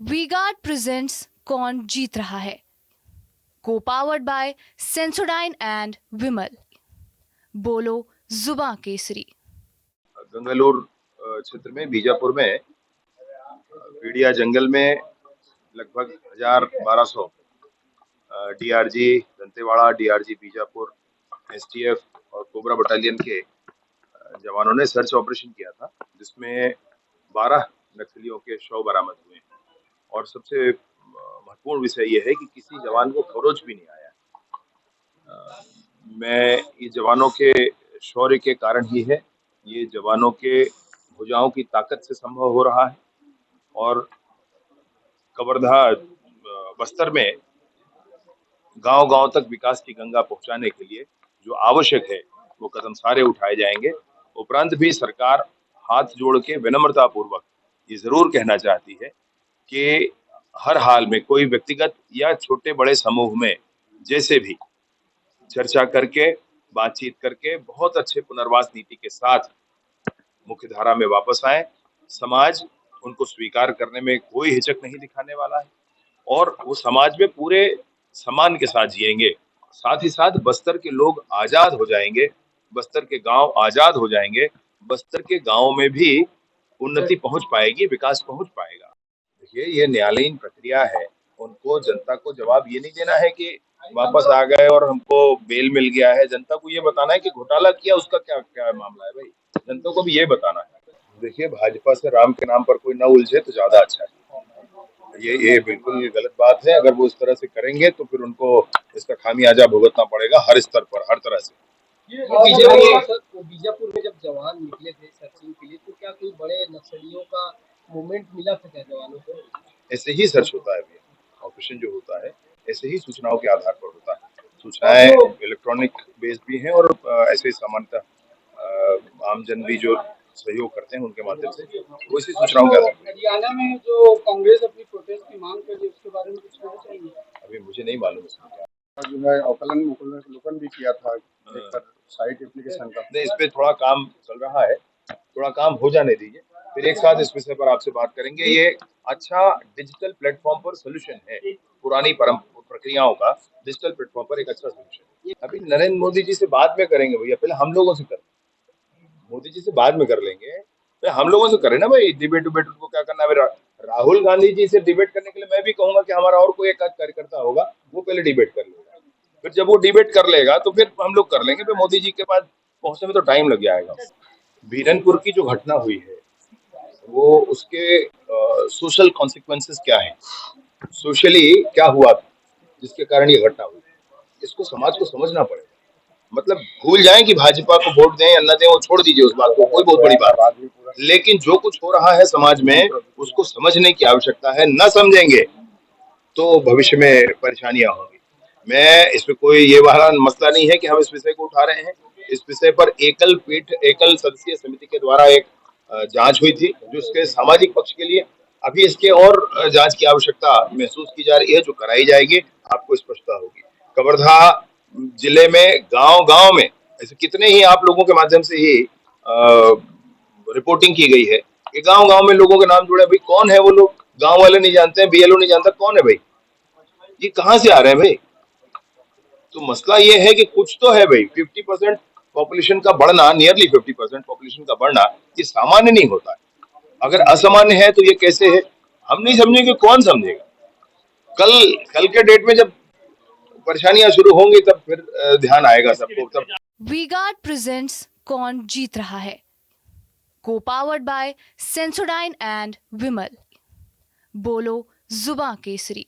We guard presents कौन जीत रहा है, को पावर्ड बाय सेंसोडाइन एंड विमल। बोलो जुबा केसरी। गंगालूर क्षेत्र में बीजापुर में पीड़िया जंगल में लगभग 1200 DRG Dantewada, DRG Bijapur, STF और कोबरा बटालियन के जवानों ने सर्च ऑपरेशन किया था, जिसमें 12 नक्सलियों के शव बरामद हुए। और सबसे महत्वपूर्ण विषय यह है कि किसी जवान को खरोच भी नहीं आया। मैं ये जवानों के शौर्य के कारण ही है, ये जवानों के भुजाओं की ताकत से संभव हो रहा है। और कवर्धा बस्तर में गांव-गांव तक विकास की गंगा पहुंचाने के लिए जो आवश्यक है वो कदम सारे उठाए जाएंगे। उपरांत भी सरकार हाथ जोड़ के विनम्रता पूर्वक ये जरूर कहना चाहती है कि हर हाल में कोई व्यक्तिगत या छोटे बड़े समूह में जैसे भी चर्चा करके, बातचीत करके बहुत अच्छे पुनर्वास नीति के साथ मुख्य धारा में वापस आए। समाज उनको स्वीकार करने में कोई हिचक नहीं दिखाने वाला है और वो समाज में पूरे सम्मान के साथ जिएंगे। साथ ही साथ बस्तर के लोग आजाद हो जाएंगे, बस्तर के गांव आजाद हो जाएंगे, बस्तर के गांव में भी उन्नति पहुंच पाएगी, विकास पहुंच पाएगा। देखिए, ये न्यायालयीन प्रक्रिया है। उनको जनता को जवाब ये नहीं देना है कि वापस आ गए और हमको बेल मिल गया है। जनता को ये बताना है कि घोटाला किया, उसका क्या क्या मामला है भाई। जनता को भी ये बताना है। देखिए, भाजपा से राम के नाम पर कोई न उलझे तो ज्यादा अच्छा है। ये बिल्कुल गलत बात है। अगर वो इस तरह से करेंगे तो फिर उनको इसका खामियाजा भुगतना पड़ेगा हर स्तर पर, हर तरह से। बीजापुर में जब जवान निकले थे सर्चिंग के लिए, तो क्या कोई बड़े नक्सलियों का मूवमेंट मिला था क्या जवानों को? ऐसे ही सर्च होता है भैया, ऑपरेशन जो होता है ऐसे ही सूचनाओं के आधार पर होता है। सूचनाएं इलेक्ट्रॉनिक बेस्ड भी हैं और ऐसे सामान्यतः आमजन भी जो सहयोग करते हैं उनके माध्यम से वैसी सूचनाओं के आधार पर। हरियाणा में जो कांग्रेस अपनी प्रोटेस्ट की मांग कर रही है, उसके बारे में कुछ कहना चाहिए? अभी मुझे नहीं मालूम इसमें क्या जो है अवकलन भी किया था साइट एप्लीकेशन का। नहीं, इस पे थोड़ा काम चल रहा है, थोड़ा काम हो जाने दीजिए, फिर एक साथ इस विषय पर आपसे बात करेंगे। ये अच्छा डिजिटल प्लेटफॉर्म पर सोल्यूशन है, पुरानी प्रक्रियाओं का डिजिटल प्लेटफॉर्म पर एक अच्छा सोल्यूशन है। अभी नरेंद्र मोदी जी से बाद में करेंगे भैया, पहले हम लोगों से करें। मोदी जी से बाद में कर लेंगे, तो हम लोगों से करें ना भाई। डिबेट उनको क्या करना है। राहुल गांधी जी से डिबेट करने के लिए मैं भी कहूंगा कि हमारा और कोई एक कार्यकर्ता होगा, वो पहले डिबेट कर लेगा। फिर जब वो डिबेट कर लेगा तो फिर हम लोग कर लेंगे। फिर मोदी जी के पास पहुंचने में तो टाइम लग जाएगा। बीरनपुर की जो घटना हुई है वो उसके सोशल कॉन्सिक्वेंसेस क्या है, सोशली क्या हुआ था जिसके कारण ये घटना हुई, इसको समाज को समझना पड़ेगा। मतलब भूल जाएं कि भाजपा को वोट दें या न दें, वो छोड़ दीजिए उस बात को, कोई बहुत बड़ी बात नहीं। लेकिन जो कुछ हो रहा है समाज में उसको समझने की आवश्यकता है। न समझेंगे तो भविष्य में परेशानियां होंगी। मैं इसमें कोई ये वाला मसला नहीं है कि हम इस विषय को उठा रहे हैं। इस विषय पर एकल सदस्यीय समिति के द्वारा एक जांच हुई थी जो इसके सामाजिक पक्ष के लिए। अभी इसके और जांच की आवश्यकता महसूस की जा रही है, जो कराई जाएगी, आपको स्पष्टता होगी। कवर्धा जिले में गांव-गांव में ऐसे कितने ही आप लोगों के माध्यम से ही रिपोर्टिंग की गई है कि गांव-गांव में लोगों के नाम जुड़े। भाई कौन है वो लोग? गांव वाले नहीं जानते हैं, बीएलओ नहीं जानता कौन है भाई, ये कहां से आ रहे हैं भाई। तो मसला ये है कि कुछ तो है भाई। 50% पॉपुलेशन का बढ़ना, नियरली 50% पॉपुलेशन का बढ़ना, ये सामान्य नहीं होता है। अगर असामान्य है तो ये कैसे है, हम नहीं समझेंगे, कौन समझेगा। कल के डेट में जब परेशानियां शुरू होंगी तब फिर ध्यान आएगा सबको। तब वी गार्ड प्रेजेंट्स कौन जीत रहा है, को पावर्ड बाय सेंसोडाइन एंड विमल। बोलो जुबा केसरी।